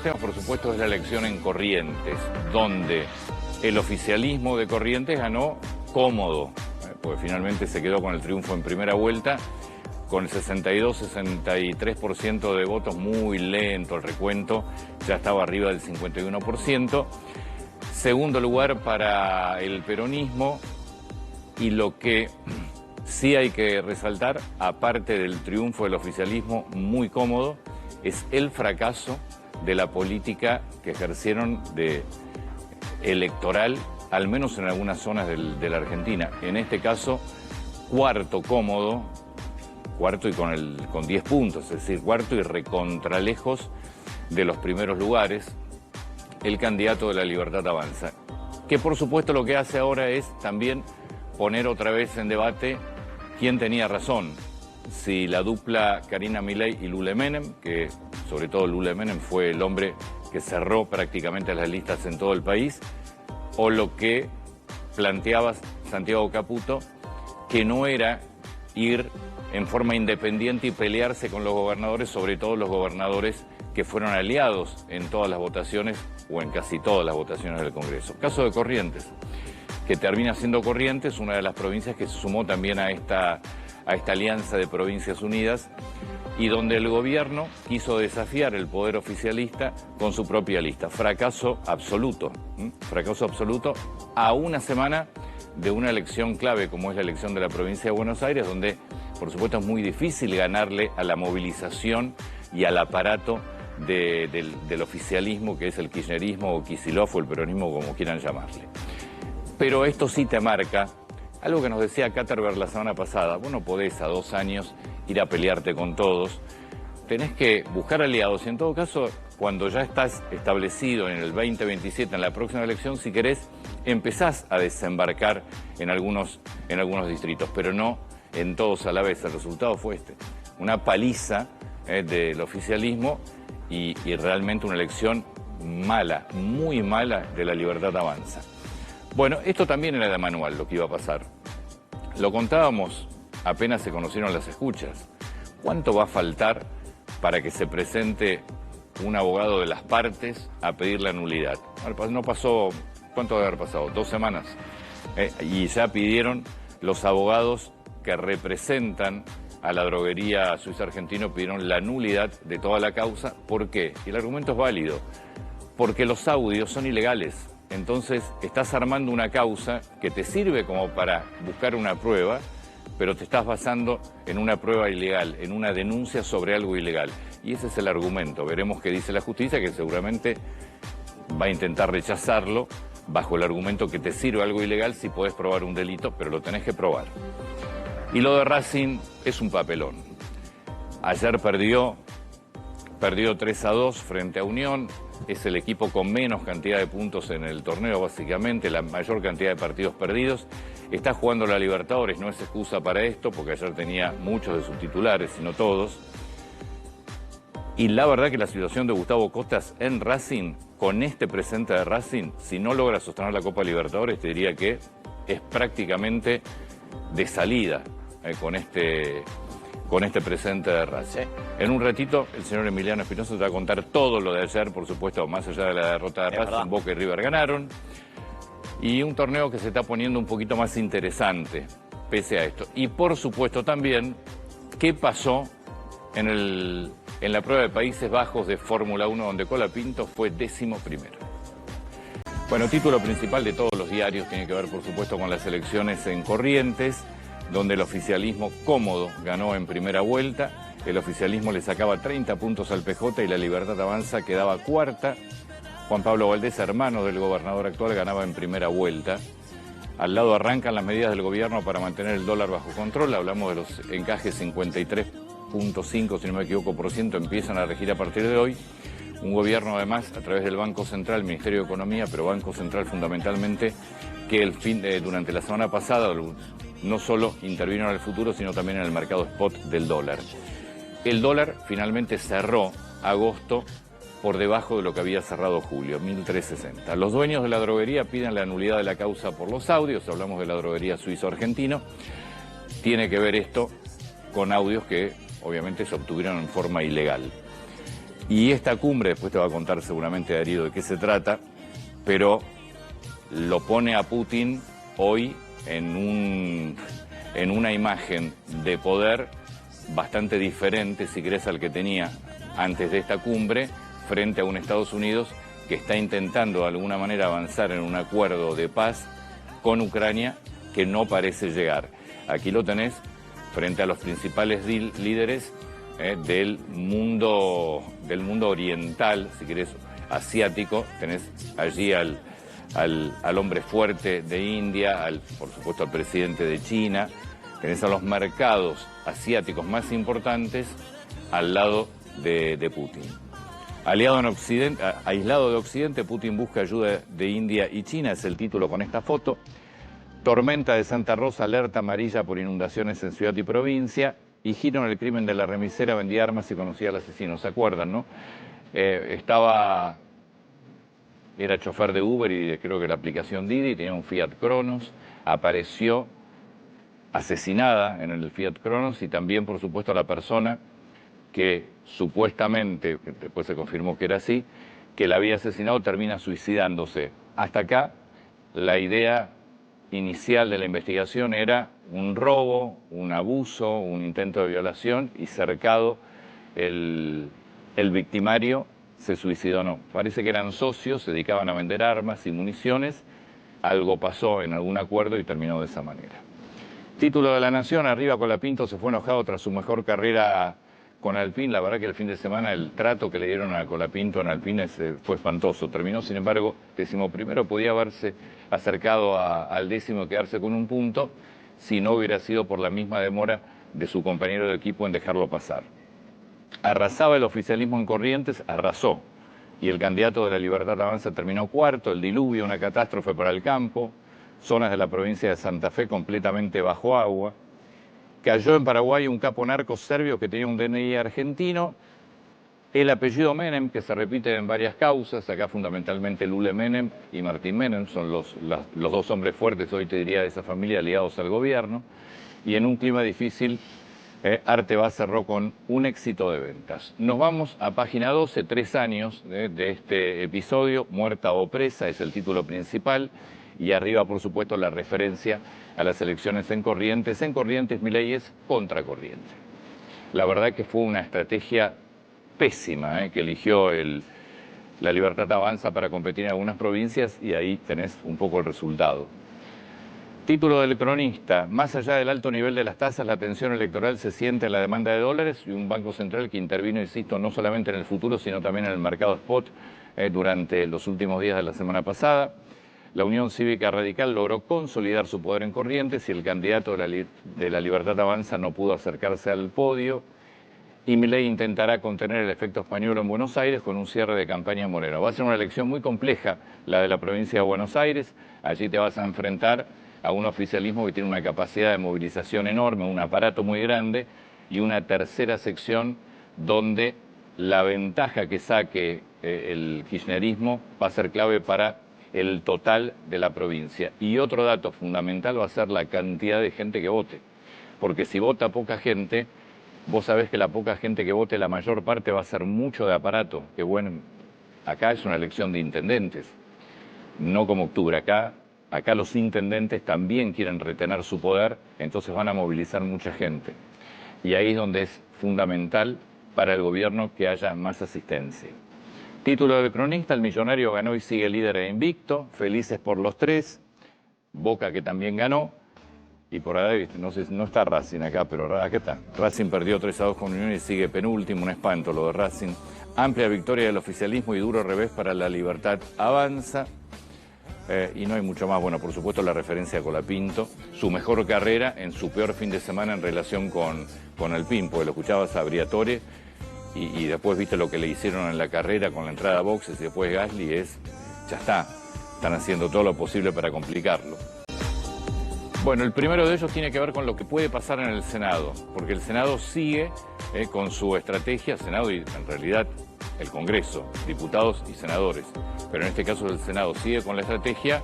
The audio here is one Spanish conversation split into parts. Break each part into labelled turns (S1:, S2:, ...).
S1: los temas, por supuesto, es la elección en Corrientes, donde el oficialismo de Corrientes ganó cómodo, porque finalmente se quedó con el triunfo en primera vuelta, con el 62-63% de votos, muy lento el recuento, ya estaba arriba del 51%. Segundo lugar para el peronismo, y lo que sí hay que resaltar, aparte del triunfo del oficialismo muy cómodo, es el fracaso de la política que ejercieron de electoral, al menos en algunas zonas de la Argentina. En este caso, cuarto cómodo, cuarto y con 10 puntos, es decir, cuarto y recontralejos de los primeros lugares, el candidato de La Libertad Avanza, que por supuesto lo que hace ahora es también poner otra vez en debate quién tenía razón, si la dupla Karina Milei y Lula Menem, que sobre todo Lula Menem fue el hombre que cerró prácticamente las listas en todo el país, o lo que planteaba Santiago Caputo, que no era ir en forma independiente y pelearse con los gobernadores, sobre todo los gobernadores que fueron aliados en todas las votaciones o en casi todas las votaciones del Congreso. Caso de Corrientes, que termina siendo Corrientes una de las provincias que se sumó también a esta alianza de Provincias Unidas, y donde el gobierno quiso desafiar el poder oficialista con su propia lista. Fracaso absoluto a una semana de una elección clave como es la elección de la provincia de Buenos Aires, donde por supuesto es muy difícil ganarle a la movilización y al aparato del oficialismo, que es el kirchnerismo o Kicillof o el peronismo, como quieran llamarle. Pero esto sí te marca algo que nos decía Katterberg la semana pasada: vos no podés a 2 años ir a pelearte con todos, tenés que buscar aliados, y en todo caso, cuando ya estás establecido en el 2027, en la próxima elección, si querés, empezás a desembarcar en algunos distritos, pero no en todos a la vez. El resultado fue una paliza del oficialismo y realmente una elección mala, muy mala, de La Libertad Avanza. Bueno, esto también era de manual lo que iba a pasar. Lo contábamos apenas se conocieron las escuchas. ¿Cuánto va a faltar para que se presente un abogado de las partes a pedir la nulidad? No pasó, ¿cuánto debe haber pasado? 2 semanas. Y ya pidieron los abogados que representan a la droguería Suiza Argentino, pidieron la nulidad de toda la causa. ¿Por qué? Y el argumento es válido. Porque los audios son ilegales. Entonces estás armando una causa que te sirve como para buscar una prueba, pero te estás basando en una prueba ilegal, en una denuncia sobre algo ilegal. Y ese es el argumento. Veremos qué dice la justicia, que seguramente va a intentar rechazarlo bajo el argumento que te sirve algo ilegal si podés probar un delito, pero lo tenés que probar. Y lo de Racing es un papelón. Ayer perdió 3-2 frente a Unión. Es el equipo con menos cantidad de puntos en el torneo, básicamente, la mayor cantidad de partidos perdidos. Está jugando la Libertadores, no es excusa para esto, porque ayer tenía muchos de sus titulares, sino todos. Y la verdad que la situación de Gustavo Costas en Racing, con este presente de Racing, si no logra sostener la Copa Libertadores, te diría que es prácticamente de salida con este presente de Racing. En un ratito el señor Emiliano Espinosa te va a contar todo lo de ayer, por supuesto, más allá de la derrota de Racing. Boca y River ganaron. Y un torneo que se está poniendo un poquito más interesante, pese a esto. Y por supuesto también, ¿qué pasó en la prueba de Países Bajos de Fórmula 1, donde Colapinto fue 11º? Bueno, título principal de todos los diarios tiene que ver, por supuesto, con las elecciones en Corrientes, donde el oficialismo cómodo ganó en primera vuelta. El oficialismo le sacaba 30 puntos al PJ y La Libertad Avanza quedaba cuarta. Juan Pablo Valdés, hermano del gobernador actual, ganaba en primera vuelta. Al lado arrancan las medidas del gobierno para mantener el dólar bajo control. Hablamos de los encajes 53.5, si no me equivoco, por ciento, empiezan a regir a partir de hoy. Un gobierno, además, a través del Banco Central, Ministerio de Economía, pero Banco Central fundamentalmente, que durante la semana pasada no solo intervino en el futuro, sino también en el mercado spot del dólar. El dólar finalmente cerró agosto por debajo de lo que había cerrado julio, 1.360. Los dueños de la droguería piden la nulidad de la causa por los audios. Hablamos de la droguería Suizo Argentino. Tiene que ver esto con audios que obviamente se obtuvieron en forma ilegal. Y esta cumbre, después te va a contar seguramente Darío de qué se trata, pero lo pone a Putin hoy en una imagen de poder bastante diferente, si querés, al que tenía antes de esta cumbre, frente a un Estados Unidos que está intentando de alguna manera avanzar en un acuerdo de paz con Ucrania que no parece llegar. Aquí lo tenés frente a los principales líderes del mundo oriental, si querés, asiático. Tenés allí al hombre fuerte de India, por supuesto al presidente de China. Tenés a los mercados asiáticos más importantes al lado de Putin. Aislado de Occidente, Putin busca ayuda de India y China, es el título con esta foto. Tormenta de Santa Rosa, alerta amarilla por inundaciones en ciudad y provincia. Y giro en el crimen de la remisera, vendía armas y conocía al asesino. ¿Se acuerdan, no? Era chofer de Uber y creo que la aplicación Didi, tenía un Fiat Cronos. Apareció asesinada en el Fiat Cronos y también, por supuesto, la persona que supuestamente, que después se confirmó que era así, que la había asesinado termina suicidándose. Hasta acá, la idea inicial de la investigación era un robo, un abuso, un intento de violación y cercado el victimario se suicidó. No, parece que eran socios, se dedicaban a vender armas y municiones, algo pasó en algún acuerdo y terminó de esa manera. Título de La Nación, arriba Colapinto se fue enojado tras su mejor carrera con Alpine. La verdad que el fin de semana el trato que le dieron a Colapinto en Alpine fue espantoso. Terminó, sin embargo, 11º, podía haberse acercado al 10º, quedarse con un punto, si no hubiera sido por la misma demora de su compañero de equipo en dejarlo pasar. Arrasaba el oficialismo en Corrientes, arrasó. Y el candidato de La Libertad Avanza terminó cuarto, el diluvio, una catástrofe para el campo, zonas de la provincia de Santa Fe completamente bajo agua. Cayó en Paraguay un capo narco serbio que tenía un DNI argentino. El apellido Menem, que se repite en varias causas, acá fundamentalmente Lule Menem y Martín Menem, son los dos hombres fuertes, hoy te diría, de esa familia, aliados al gobierno. Y en un clima difícil, Arteba cerró con un éxito de ventas. Nos vamos a página 12, 3 años de este episodio, Muerta o Presa es el título principal, y arriba, por supuesto, la referencia a las elecciones en Corrientes. En Corrientes, Milei es contracorriente. La verdad que fue una estrategia pésima que eligió La Libertad Avanza para competir en algunas provincias, y ahí tenés un poco el resultado. Título del cronista, más allá del alto nivel de las tasas, la tensión electoral se siente en la demanda de dólares y un banco central que intervino, insisto, no solamente en el futuro, sino también en el mercado spot durante los últimos días de la semana pasada. La Unión Cívica Radical logró consolidar su poder en Corrientes y el candidato de la Libertad Avanza no pudo acercarse al podio. Y Milei intentará contener el efecto español en Buenos Aires con un cierre de campaña en Moreno. Va a ser una elección muy compleja la de la provincia de Buenos Aires. Allí te vas a enfrentar a un oficialismo que tiene una capacidad de movilización enorme, un aparato muy grande y una tercera sección donde la ventaja que saque el kirchnerismo va a ser clave para el total de la provincia. Y otro dato fundamental va a ser la cantidad de gente que vote. Porque si vota poca gente, vos sabés que la poca gente que vote, la mayor parte va a ser mucho de aparato. Que bueno, acá es una elección de intendentes, no como octubre. Acá los intendentes también quieren retener su poder, entonces van a movilizar mucha gente. Y ahí es donde es fundamental para el gobierno que haya más asistencia. Título del cronista, el millonario ganó y sigue líder e invicto, felices por los tres, Boca que también ganó, y por ahí, no sé, no está Racing acá, pero acá está. Racing perdió 3-2 con Unión y sigue penúltimo, un espanto lo de Racing. Amplia victoria del oficialismo y duro revés para La Libertad Avanza. Y no hay mucho más. Bueno, por supuesto la referencia a Colapinto, su mejor carrera en su peor fin de semana en relación con Alpine, porque lo escuchabas a Briatore y después viste lo que le hicieron en la carrera con la entrada a boxes y después Gasly ya está, están haciendo todo lo posible para complicarlo. Bueno, el primero de ellos tiene que ver con lo que puede pasar en el Senado, porque el Senado sigue con su estrategia, Senado y en realidad el Congreso, diputados y senadores, pero en este caso el Senado sigue con la estrategia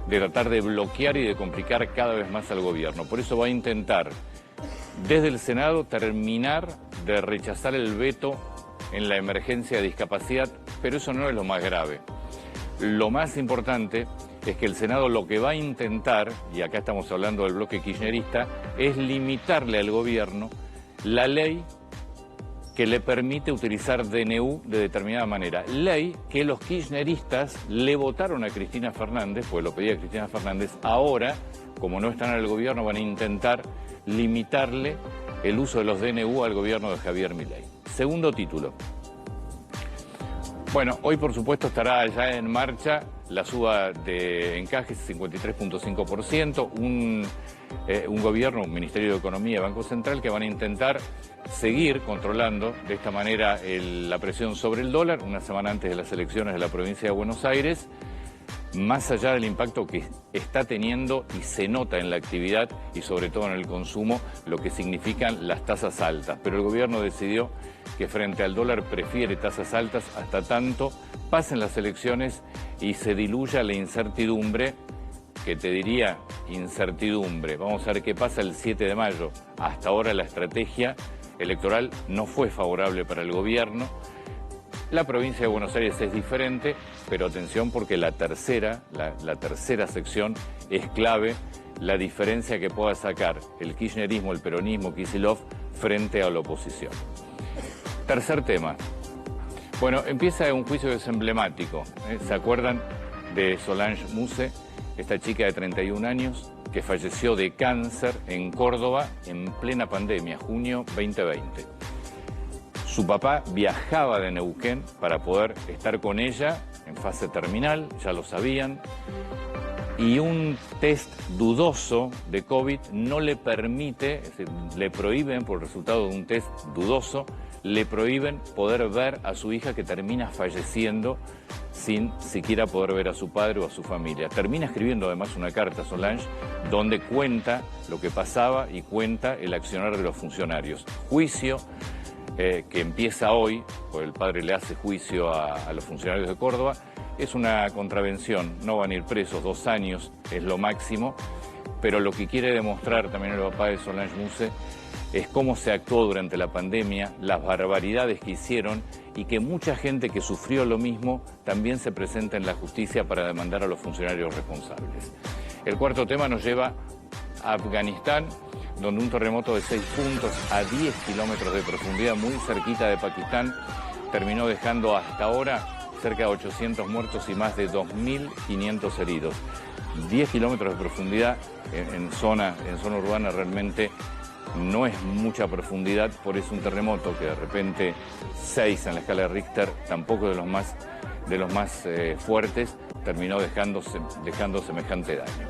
S1: de tratar de bloquear y de complicar cada vez más al gobierno. Por eso va a intentar desde el Senado terminar de rechazar el veto en la emergencia de discapacidad, pero eso no es lo más grave. Lo más importante es que el Senado lo que va a intentar, y acá estamos hablando del bloque kirchnerista, es limitarle al gobierno la ley que le permite utilizar DNU de determinada manera. Ley que los kirchneristas le votaron a Cristina Fernández, pues lo pedía Cristina Fernández. Ahora, como no están en el gobierno, van a intentar limitarle el uso de los DNU al gobierno de Javier Milei. Segundo título. Bueno, hoy por supuesto estará ya en marcha la suba de encajes 53.5%, un gobierno, un Ministerio de Economía y Banco Central que van a intentar seguir controlando de esta manera la presión sobre el dólar, una semana antes de las elecciones de la provincia de Buenos Aires, más allá del impacto que está teniendo y se nota en la actividad y sobre todo en el consumo, lo que significan las tasas altas. Pero el gobierno decidió que frente al dólar prefiere tasas altas hasta tanto pasen las elecciones y se diluya la incertidumbre, que te diría incertidumbre. Vamos a ver qué pasa el 7 de mayo. Hasta ahora la estrategia electoral no fue favorable para el gobierno. La provincia de Buenos Aires es diferente, pero atención porque la tercera sección es clave, la diferencia que pueda sacar el kirchnerismo, el peronismo, Kicillof, frente a la oposición. Tercer tema. Bueno, empieza un juicio que es emblemático. ¿Se acuerdan de Solange Muse, esta chica de 31 años que falleció de cáncer en Córdoba en plena pandemia, junio 2020? Su papá viajaba de Neuquén para poder estar con ella en fase terminal, ya lo sabían, y un test dudoso de COVID no le permite, es decir, le prohíben, por el resultado de un test dudoso, le prohíben poder ver a su hija que termina falleciendo sin siquiera poder ver a su padre o a su familia. Termina escribiendo además una carta, Solange, donde cuenta lo que pasaba y cuenta el accionar de los funcionarios. Juicio que empieza hoy, pues el padre le hace juicio a los funcionarios de Córdoba, es una contravención, no van a ir presos, 2 años es lo máximo, pero lo que quiere demostrar también el papá de Solange Muse es cómo se actuó durante la pandemia, las barbaridades que hicieron y que mucha gente que sufrió lo mismo también se presenta en la justicia para demandar a los funcionarios responsables. El cuarto tema nos lleva a Afganistán, donde un terremoto de 6 puntos a 10 kilómetros de profundidad, muy cerquita de Pakistán, terminó dejando hasta ahora cerca de 800 muertos y más de 2.500 heridos. 10 kilómetros de profundidad en zona urbana realmente no es mucha profundidad, por eso un terremoto que de repente 6 en la escala de Richter, tampoco de los más fuertes, terminó dejando semejante daño.